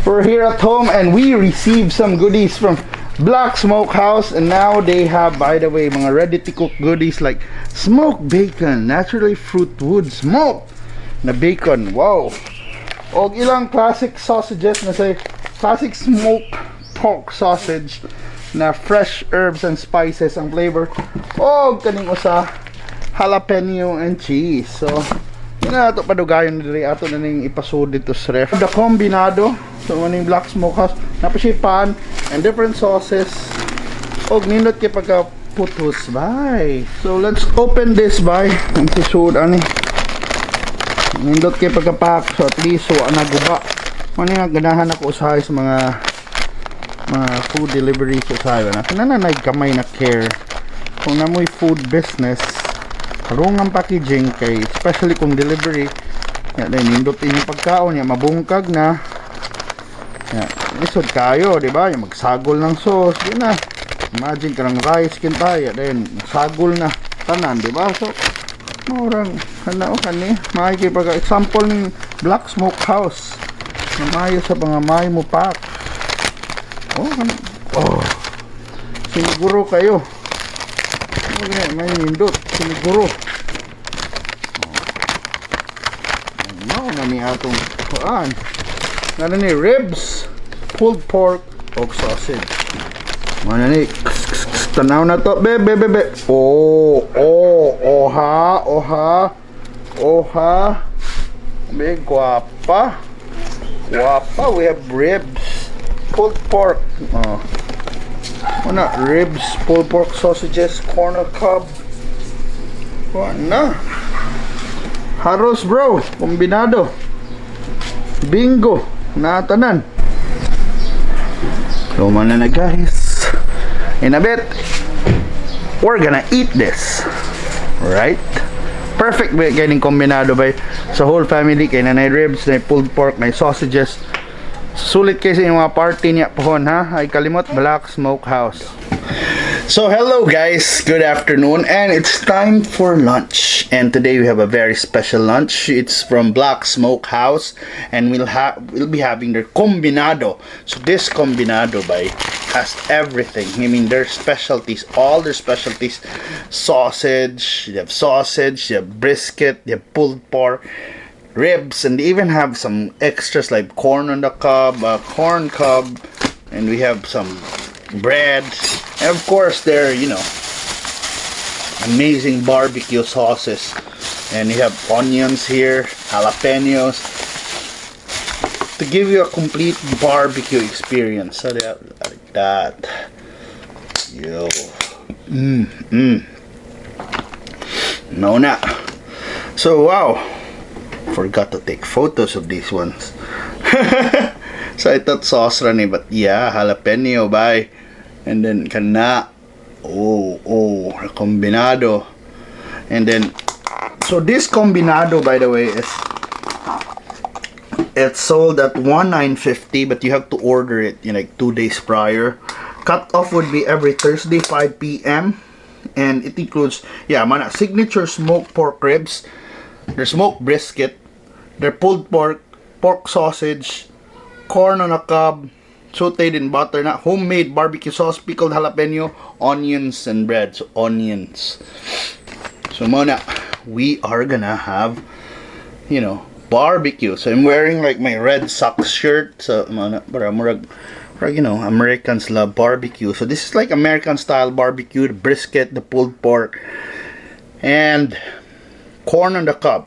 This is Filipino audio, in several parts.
We're here at home and we received some goodies from Black Smokehaus, and now they have, by the way, mga ready to cook goodies like smoked bacon, naturally fruit wood smoked na bacon. Wow! O ilang classic sausages na say classic smoked pork sausage na fresh herbs and spices ang flavor. O kaning usa jalapeno and cheese. So yun na ato padugayon diri, ato na ning ipasud dito sa ref. The Combinado, so maning Black Smokehaus, napasipan and different sauces. Og nindot kay pagka putos bay. So let's open this bay. Ang sisud ani. Nindot kay pagka-pack, so at least so naguba. Mani nga ganahan ako usahay sa mga food delivery sa usahay na. Kananay kamay na care. Kung namoy food business, karong ang packaging kay especially kung delivery, ya dai nindot inyong pagkaon ya mabungkag na. Ya, isod kayo, di ba? Yung magsagol ng sauce, di na. Imagine karang rice kintay, then sagol na tanan, di ba? So maurang ano kani, makikipag example ng Black Smokehaus. Namayo sa pangamay mo pack. Oh, siniguro kayo. Okay, may nindot, siniguro. No, nani atong kuan. Ano ni ribs, pulled pork, o sausage. Ano ni, tanaw na to, bebe. Oha. Be guapa. We have ribs, pulled pork. Ano, ribs, pulled pork sausages, corn on cob. Ano? Haros bro, kombinado. Bingo. Natanan. So man na guys, in a bit we're gonna eat this, right? Perfect ba getting kombinado by sa whole family, kay nanay ribs, na pulled pork, na sausages. Sulit kayo sa mga party niya pohon ha. Ay kalimot, Black Smokehaus. So hello guys, good afternoon, and it's time for lunch. And today we have a very special lunch. It's from Black Smokehaus, and we'll be having their Combinado. So this Combinado has everything. I mean, their specialties, all their specialties. Sausage, you have brisket, you have pulled pork, ribs, and they even have some extras like corn on the cob, corn cob, and we have some bread, and of course their amazing barbecue sauces, and you have onions here, jalapenos, to give you a complete barbecue experience. So they have like that. Yo. No na. So wow, forgot to take photos of these ones. So I thought sauce runny, but yeah, jalapeno bye. And then kana, Combinado. And then so this Combinado, by the way, it's sold at $19.50, but you have to order it in like 2 days prior. Cut off would be every Thursday 5 p.m. and it includes signature smoked pork ribs, their smoked brisket, their pulled pork, pork sausage, corn on a cob, sauteed in butter, na homemade barbecue sauce, pickled jalapeno, onions, and bread. So onions. So muna, we are gonna have barbecue. So I'm wearing like my Red Sox shirt. So Americans love barbecue. So this is like American style barbecue, the brisket, the pulled pork, and corn on the cob.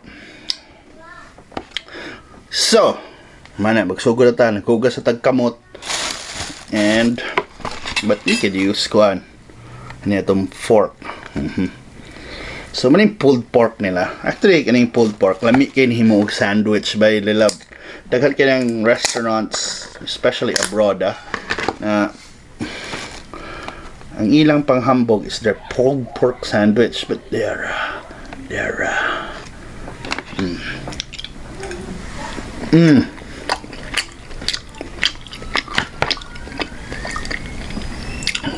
So magsugod na tayo, naghugas sa tagkamot, and but you can use kuan itong fork. So maning pulled pork nila, actually kaning pulled pork lami kay himo sandwich by love. Daghan kay ng restaurants, especially abroad, na ang ilang panghambog is their pulled pork sandwich, but they're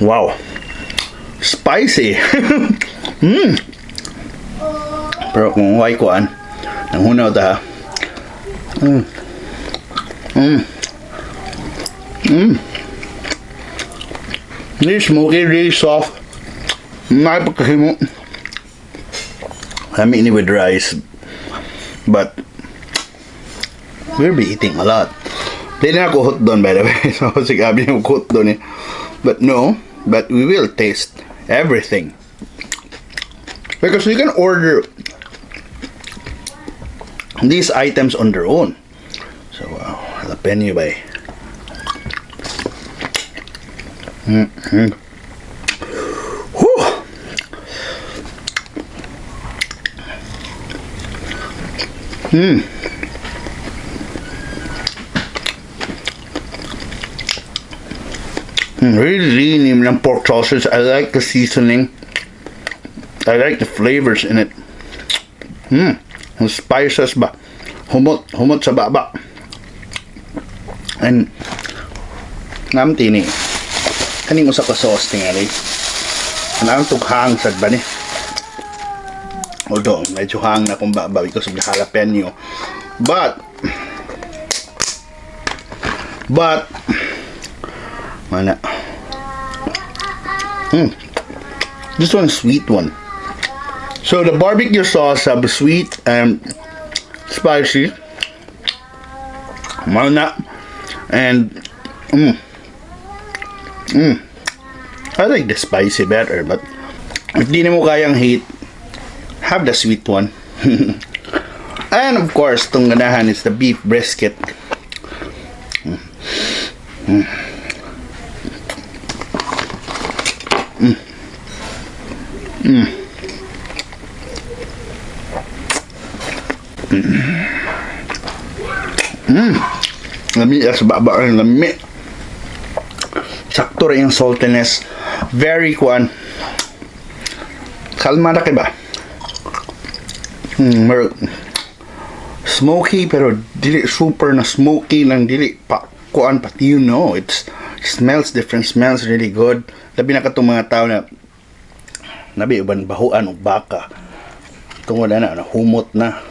wow, spicy. Pero kung huwag kuan, nang hunaw ta, Mm. Mm. Mm. Really smoky, really soft. Napakahimo. I'm eating it with rice, but we'll be eating a lot. Di na ako hot doon, by the way. So, sigabi yung hot doon eh. But no, but we will taste everything. Because you can order these items on their own. So, jalapeno ba eh. Mm-hmm. Whew. Mm. Really ng pork sausage. I like the seasoning. I like the flavors in it. The spices ba. Humot sa baba. And namti ni kaning usa ka sauce tingali. Anang tughang sad ba ni? Although medyo hang na kung baba because of the jalapeno. But mana? This one's sweet one. So the barbecue sauce have sweet and spicy. Mana? And I like the spicy better, but if di na mo kayang heat, have the sweet one. And of course, itong ganahan is the beef brisket. Lami sa baba ang lami. Sakto rin yung saltiness. Very kuan. Kalma na ba? Smoky pero dili super na smoky lang dili pa kuan pati you know it smells different, smells really good. Labi na katong mga tao na nabi uban bahuan og baka. Tungod na humot na.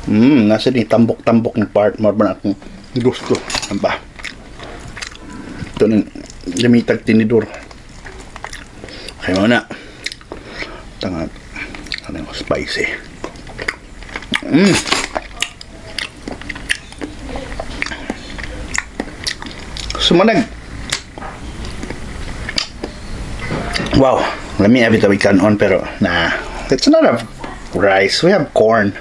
Nasa din tambok-tambok ng part mo ba akong gusto. Ano ba? Ito nang gamitag tinidor. Okay mo na. Tanga. Ano yung spicy. Sumanag. Wow. Let me have it we can on pero nah. It's not a rice. We have corn.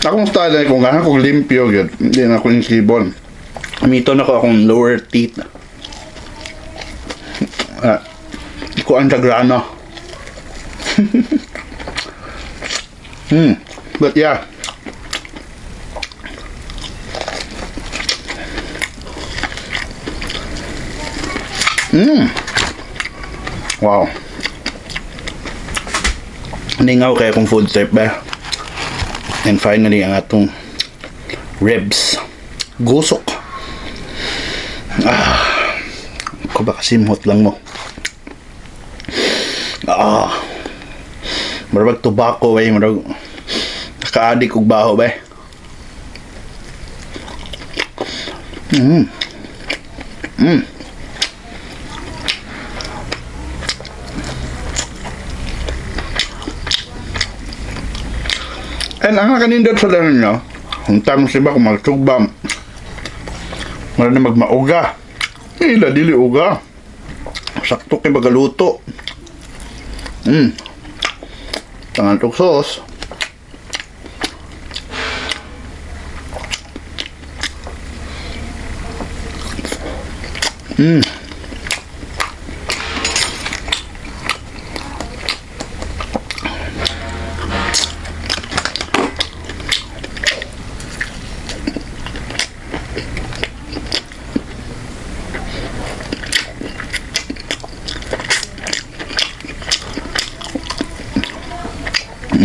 Akong style kung gahan kong limpyo yun. Hindi na ako yung sibon. Mito na ko akong lower teeth. Ko ang sagrano. But yeah. Wow. Ningaw kaya kong food trip ba? And finally ang atong ribs. Gusok. Ako ba kasimhot lang mo? Marabag tobacco ba? Marabag nakaadik og baho ba? And ang kanindot sa danon nyo, huntang siba kung magtugbam. Mara na magmauga. Ila dili uga. Sakto kay bagaluto. Tangan tok sauce.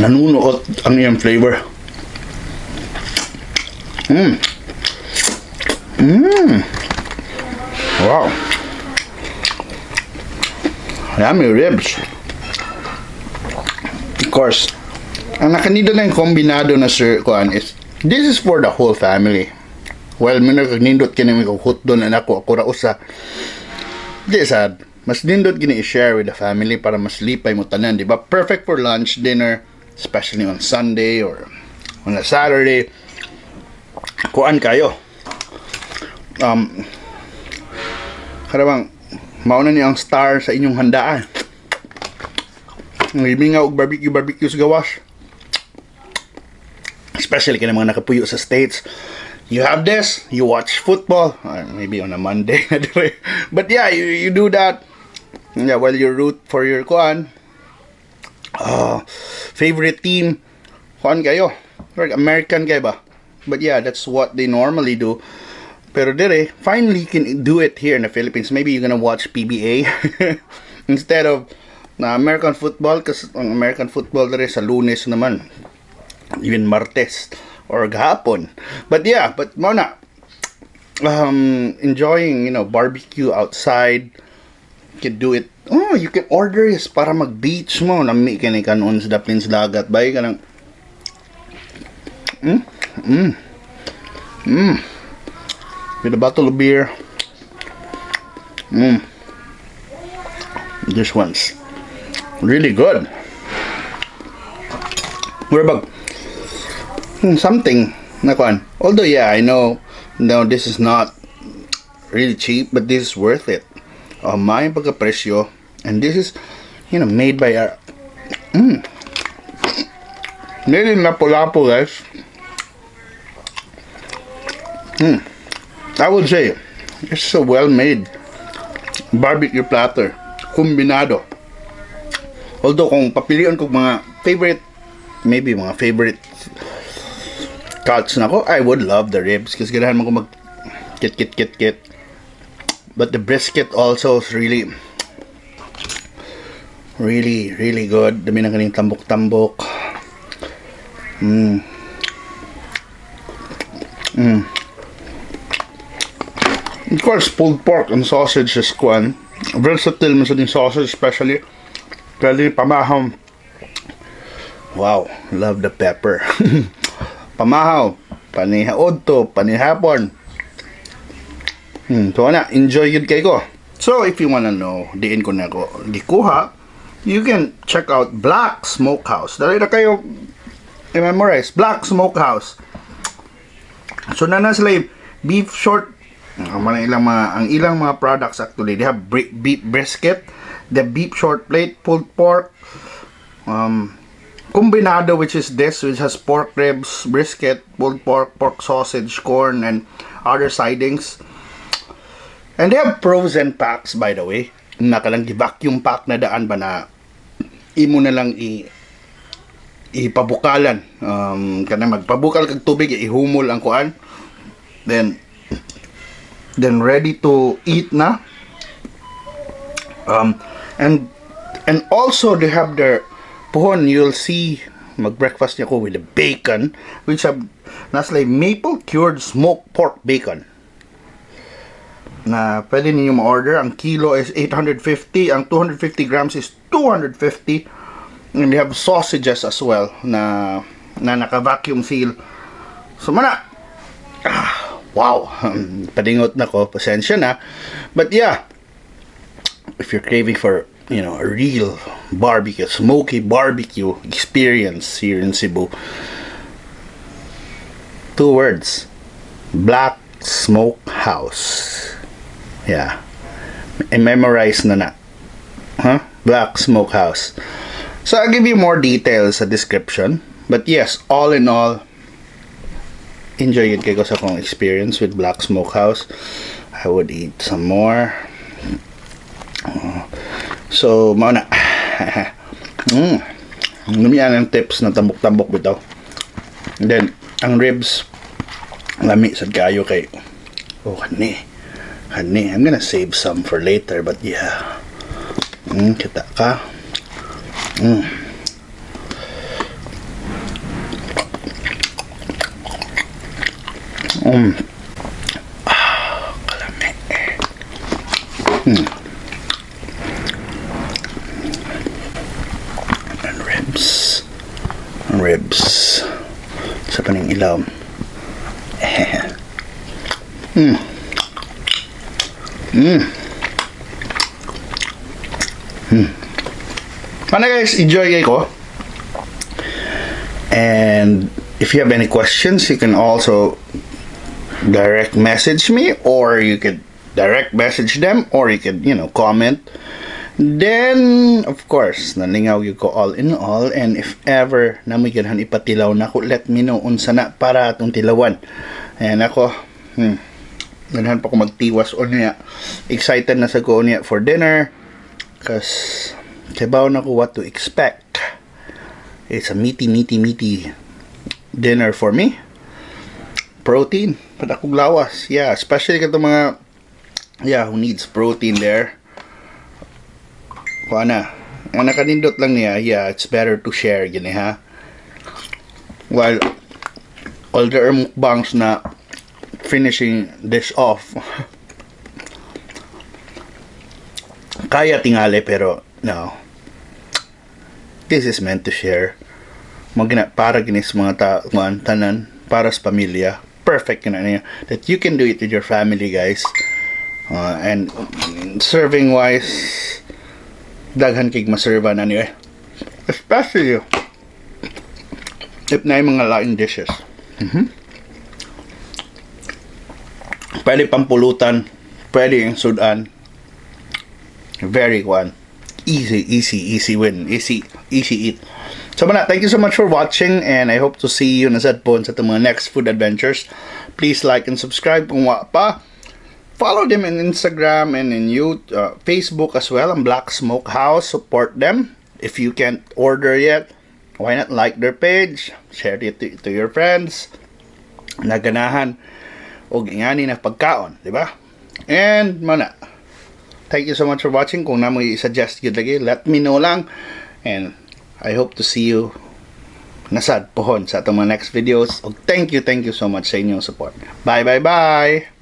nanunuot ang iyang flavor. Wow. Yummy ribs. Of course, ang nakanida lang kombinado na sir kuan is this is for the whole family. Well, mina kag nindot kini mi hot don anak ko ra usa. Di sad, mas nindot gini i-share with the family para mas lipay mo tanan, di ba? Perfect for lunch, dinner, especially on Sunday or on a Saturday. Kuan kayo. Karabang mauna niya ang star sa inyong handaan. Ngibingaw og barbecue sa gawas. Especially kaya mga nakapuyo sa States. You have this, you watch football, maybe on a Monday. But yeah, you do that. Yeah, while you root for your kuan. Favorite team. Kuan kayo. American kayo ba? But yeah, that's what they normally do. Pero dire, finally you can do it here in the Philippines. Maybe you're gonna watch PBA instead of American football, kasi ang American football dire sa Lunes naman, even Martes or gahapon. But yeah, but muna enjoying, you know, barbecue outside. You can do it. Oh, you can order is para mag-beach mo. Nami kani kanon sa daplin sa dagat. Bay ka ng with a bottle of beer. This one's really good. What about something na kuan? Although yeah, I know no, this is not really cheap, but this is worth it. May pagka-presyo, and this is, you know, made by our made in Lapu-Lapu, guys. I would say it's a well-made barbecue platter, Combinado. Although kung papilian ko mga favorite, maybe mga favorite cuts na ko, I would love the ribs kasi ganahan mo ko mag kit. But the brisket also is really good. Dami na kaning tambok-tambok. Of course, pulled pork and sausage is kuan. Versatile man sa ding sausage, especially. Pwede pamahaw. Wow, love the pepper. Pamahaw, panihaod to, panihapon. So na, enjoy yun kay ko. So if you wanna know, diin ko na ko gikuha, you can check out Black Smokehaus. Dali na kayo i-memorize, Black Smokehaus. So na sila beef short. Ang ilang mga products actually, they have beef brisket, the beef short plate, pulled pork, Combinado, which is this, which has pork ribs, brisket, pulled pork, pork sausage, corn, and other sidings. And they have frozen packs, by the way. Nakalang vacuum pack na daan ba na imo na lang ipabukalan. Kanang magpabukal kag tubig, ihumol ang kuan. Then ready to eat na. And also they have their pohon, you'll see mag-breakfast niya ko with the bacon, which have nasa like maple cured smoked pork bacon na pwede ninyo ma-order. Ang kilo is 850, ang 250 grams is 250, and they have sausages as well na naka-vacuum seal. So mana, wow, padingot na ko, pasensya na. But yeah, if you're craving for, you know, a real barbecue, smoky barbecue experience here in Cebu, 2 words, Black Smokehaus. Yeah, I memorized na. Black Smokehaus. So I'll give you more details sa description. But yes, all in all, enjoy it kayo sa akong experience with Black Smokehaus. I would eat some more. So, mauna. Lumiyan ang tips na tambok-tambok bitaw. And then, ang ribs, lami sa kayo kay, honey. I'm gonna save some for later, but yeah. Kita ka. Kalami. And ribs sa paning ilaw. Ano guys, enjoy ko. And if you have any questions, you can also direct message me, or you could direct message them, or you could, comment. Then, of course, nalingaw yung ko all in all. And if ever na may ganahan ipatilaw na ko, let me know unsa na para atong tilawan. And ako, ganahan pa ko magtiwas o niya. Excited na sa ko niya for dinner. Because, sabaw na ko what to expect. It's a meaty dinner for me. Protein, patakog lawas. Yeah, especially kato mga, who needs protein there. Kuana, ang nakanindot lang niya, it's better to share, gini ha. While all the mukbangs na finishing this off, kaya tingali, pero no, this is meant to share. Para ginis mga tanan, para sa pamilya. Perfect na niya. That you can do it with your family, guys. And serving wise, daghan kig maserva na niya. Especially if na yung mga laing dishes. Pwede pampulutan, pwede yung sudan. Very easy win, easy eat. So thank you so much for watching, and I hope to see you na sa mga next food adventures. Please like and subscribe kung wa pa. Follow them on Instagram and in Facebook as well, on Black Smokehaus. Support them. If you can't order yet, why not like their page, share it to your friends. Naganahan o ingani na pagkaon, di ba? And thank you so much for watching. Kung na mo i-suggest yun lagi, let me know lang. And I hope to see you nasad pohon sa atong mga next videos. Thank you so much sa inyong support. Bye.